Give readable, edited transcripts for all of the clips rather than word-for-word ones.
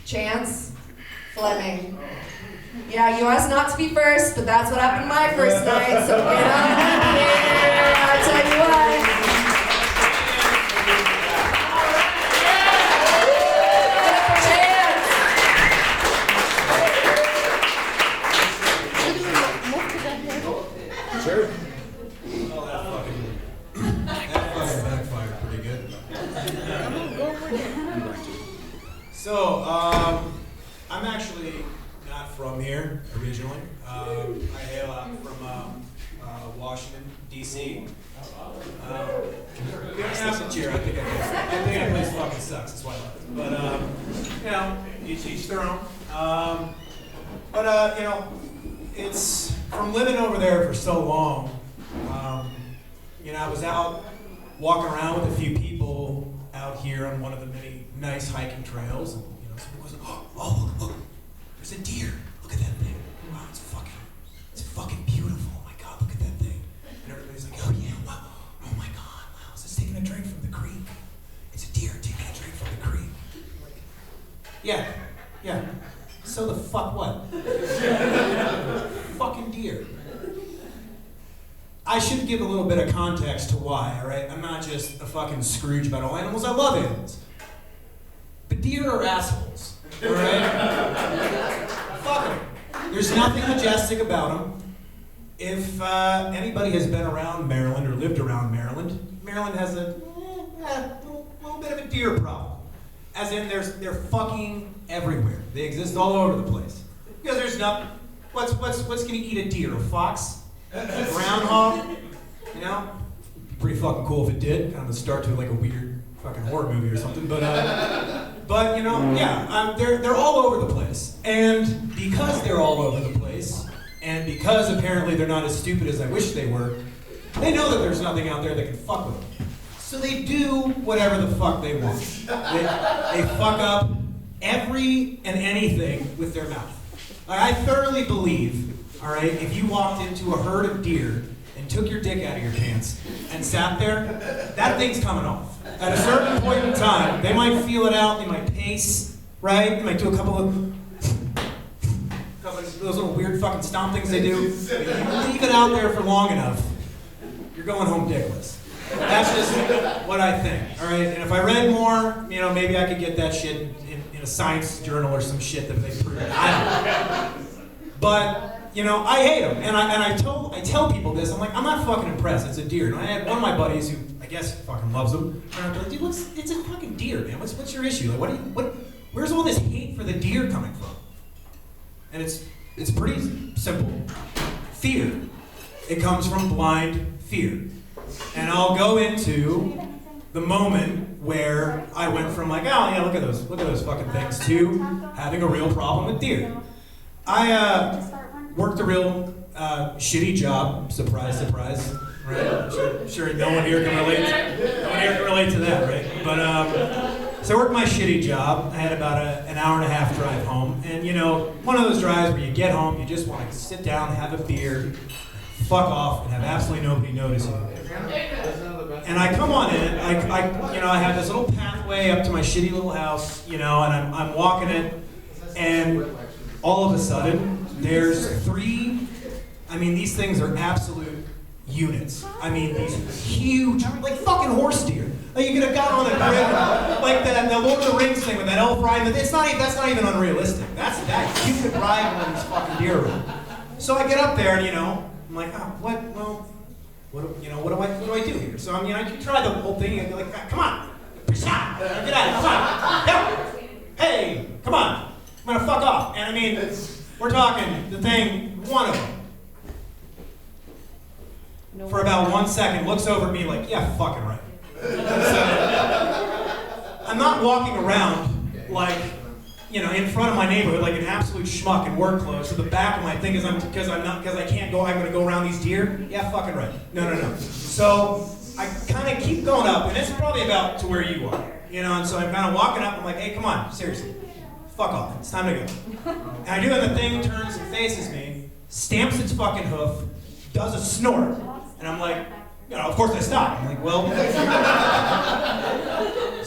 Chance Flemming. Yeah, you asked not to be first, but that's what happened my first night, so get on here, I'll tell you what. Sure. Oh, that fucking backfired pretty good. So, I'm actually not from here originally. I hail out from Washington, D.C. You don't have to cheer. I think that place fucking sucks. That's why I love it. But you know, each their own. You know, it's from living over there for so long. You know, I was out walking around with a few people out here on one of the many nice hiking trails, and you know, someone goes, "Oh, look, there's a deer. Look at that thing. Wow, it's fucking beautiful. Oh my God, look at that thing." And everybody's like, "Oh yeah, wow. Oh my God, wow, it's just taking a drink from the creek. It's a deer taking a drink from the creek." Yeah. So the fuck what? Fucking deer. I should give a little bit of context to why, alright? I'm not just a fucking Scrooge about all animals. I love animals. But deer are assholes, alright? Fuck them. There's nothing majestic about them. If anybody has been around Maryland or lived around Maryland, Maryland has a little bit of a deer problem. As in, they're fucking everywhere. They exist all over the place. Because there's nothing. What's gonna eat a deer? A fox? A groundhog? You know? Pretty fucking cool if it did. Kind of a start to like a weird fucking horror movie or something. But you know, yeah, they're all over the place. And because they're all over the place, and because apparently they're not as stupid as I wish they were, they know that there's nothing out there that can fuck with them. So they do whatever the fuck they want. They fuck up every and anything with their mouth. I thoroughly believe, all right, if you walked into a herd of deer and took your dick out of your pants and sat there, that thing's coming off. At a certain point in time, they might feel it out, they might pace, right? They might do a couple of those little weird fucking stomp things they do. If you leave it out there for long enough, you're going home dickless. That's just what I think, all right? And if I read more, you know, maybe I could get that shit in a science journal or some shit that they prove. I don't know. But, you know, I hate them. And I tell people this. I'm like, I'm not fucking impressed. It's a deer. And I had one of my buddies who, I guess, fucking loves them. And I'm like, dude, it's a fucking deer, man. What's your issue? Like, where's all this hate for the deer coming from? And it's pretty simple. Fear. It comes from blind fear. And I'll go into the moment where I went from like, oh yeah, look at those fucking things, to having a real problem with deer. I worked a real shitty job. Surprise, surprise. Right? I'm sure no one here can relate. No one here can relate to that, right? But so I worked my shitty job. I had about an hour and a half drive home, and you know, one of those drives where you get home, you just want to sit down, have a beer, fuck off, and have absolutely nobody notice you. And I come on in, I have this little pathway up to my shitty little house, you know, and I'm walking it, and all of a sudden, there's three, these things are absolute units. These huge, like fucking horse deer. Like you could have got on a grid, like the Lord of the Rings thing with that elf riding. That's not even unrealistic. That you could ride one of these fucking deer around. So I get up there, and you know, I'm like, what do I do here? So you try the whole thing, and you're like, come on, get out of here, come on, help. Hey, come on, I'm gonna fuck off. And we're talking the thing, one of them. For about 1 second, looks over at me like, yeah, fucking right. So, I'm not walking around like, in front of my neighborhood like an absolute schmuck in work clothes. So the back of my thing is because I can't go. I'm gonna go around these deer. Yeah, fucking right. No. So I kind of keep going up, and it's probably about to where you are, And so I'm kind of walking up. I'm like, hey, come on, seriously, fuck off. It's time to go. And I do, and the thing turns and faces me, stamps its fucking hoof, does a snort. And I'm like, of course I stop. I'm like, well.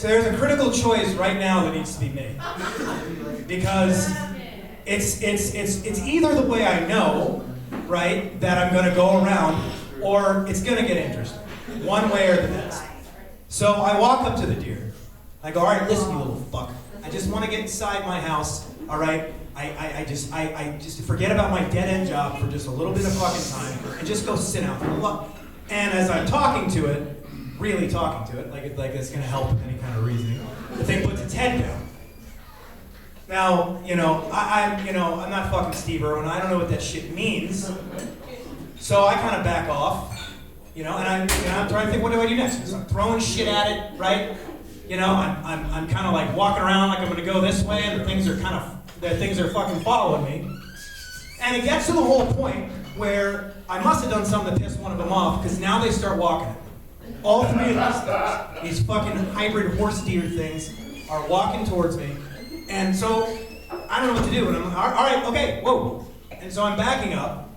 So there's a critical choice right now that needs to be made. Because it's either the way I know, right, that I'm gonna go around, or it's gonna get interesting. One way or the next. So I walk up to the deer. I go, all right, listen, you little fuck. I just want to get inside my house, all right? I just forget about my dead-end job for just a little bit of fucking time and just go sit out there. And as I'm talking to it, really talking to it, like it's gonna help with any kind of reasoning, the thing puts its head down. Now, I'm not fucking Steve Irwin. I don't know what that shit means. So I kind of back off, and I'm trying to think, what do I do next? So I'm throwing shit at it, right? I'm kind of like walking around like I'm gonna go this way, and the things are fucking following me. And it gets to the whole point where I must have done something to piss one of them off, because now they start walking at me. All three of these fucking hybrid horse deer things are walking towards me. And so I don't know what to do. And I'm all right, okay, whoa. And so I'm backing up.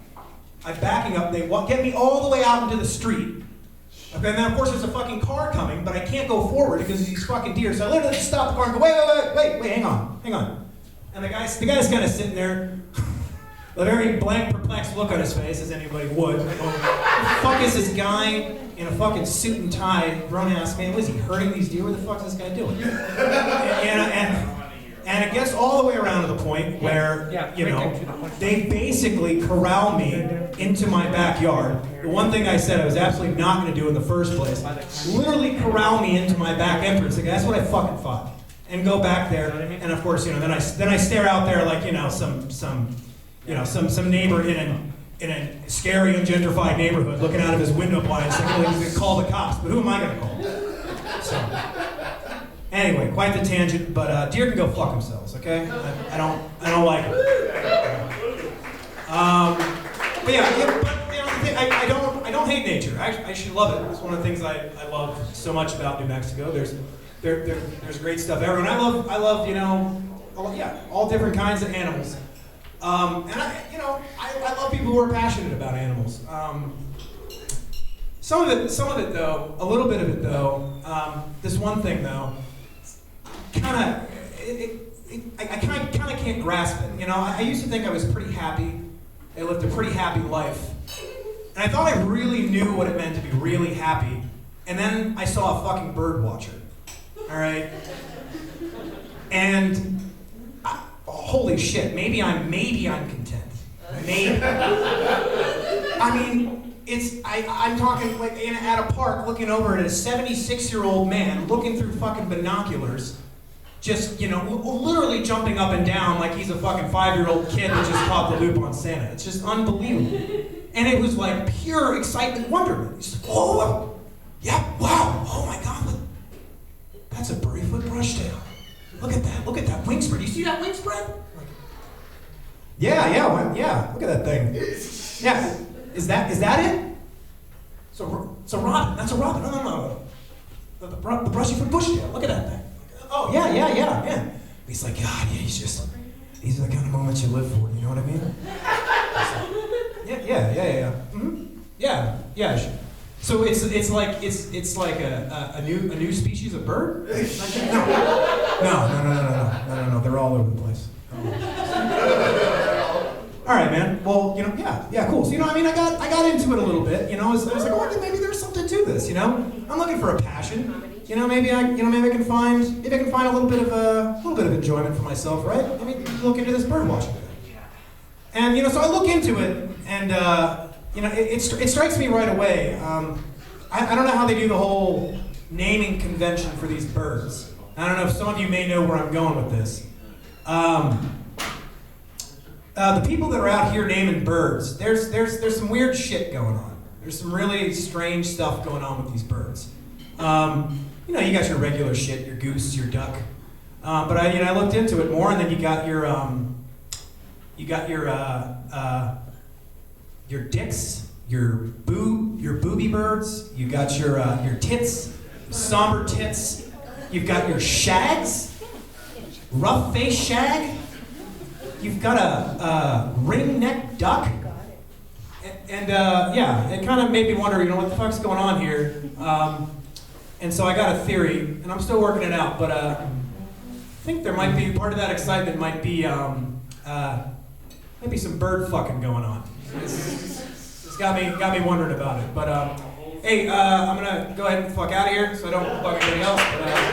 They get me all the way out into the street. Okay, and then of course there's a fucking car coming, but I can't go forward because of these fucking deer. So I literally just stop the car and go, wait, hang on. And the guy's kind of sitting there, a very blank, perplexed look on his face, as anybody would. Like, oh, the fuck is this guy in a fucking suit and tie, grown-ass man? What is he, hurting these deer? What the fuck is this guy doing? And it gets all the way around to the point where, they basically corral me into my backyard. The one thing I said I was absolutely not going to do in the first place, literally corral me into my back entrance. Like, that's what I fucking thought. And go back there, and of course, then I stare out there like, some neighbor in a scary, ungentrified neighborhood looking out of his window blinds, thinking he's going to call the cops. But who am I going to call? So. Anyway, quite the tangent, but deer can go fuck themselves, okay? I don't like it. But I don't hate nature. I actually love it. It's one of the things I love so much about New Mexico. There's great stuff everywhere. And I love all different kinds of animals. And I love people who are passionate about animals. Some of it though, a little bit of it though, this one thing though, I kind of can't grasp it. I used to think I was pretty happy. I lived a pretty happy life. And I thought I really knew what it meant to be really happy. And then I saw a fucking bird watcher. All right? And holy shit, maybe I'm content. Maybe. I mean, I'm talking like at a park looking over at a 76-year-old man looking through fucking binoculars, just, literally jumping up and down like he's a fucking 5-year-old kid that just caught the loop on Santa. It's just unbelievable. And it was like pure excitement, wonderment. It's like, oh, yeah, wow, oh my God, look, that's a buryfoot brushtail. Look at that wing spread. You see that wing spread? Like, yeah, look at that thing. Yeah, is that it? It's a robin, that's a robin. No. The brushy-foot bushtail, look at that thing. Oh, yeah. He's like, God, yeah, these are the kind of moments you live for, you know what I mean? Yeah. Mm-hmm. Yeah. So it's like a new species of bird? No, they're all over the place. All right, man. Well, yeah, cool. So, I got into it a little bit, I was like, oh, maybe there's something to this, I'm looking for a passion. Maybe I can find a little bit of enjoyment for myself, right? Look into this bird watching thing. And so I look into it, and it strikes me right away. I don't know how they do the whole naming convention for these birds. I don't know if some of you may know where I'm going with this. The people that are out here naming birds, there's some weird shit going on. There's some really strange stuff going on with these birds. You got your regular shit, your goose, your duck. But I looked into it more, and then you got your dicks, your booby birds. You got your tits, somber tits. You've got your shags, rough face shag. You've got a ring-necked duck. And it kind of made me wonder, what the fuck's going on here? And so I got a theory, and I'm still working it out, but I think there might be, part of that excitement might be maybe some bird fucking going on. It's got me wondering about it. But hey, I'm gonna go ahead and fuck out of here so I don't fuck anybody else. But,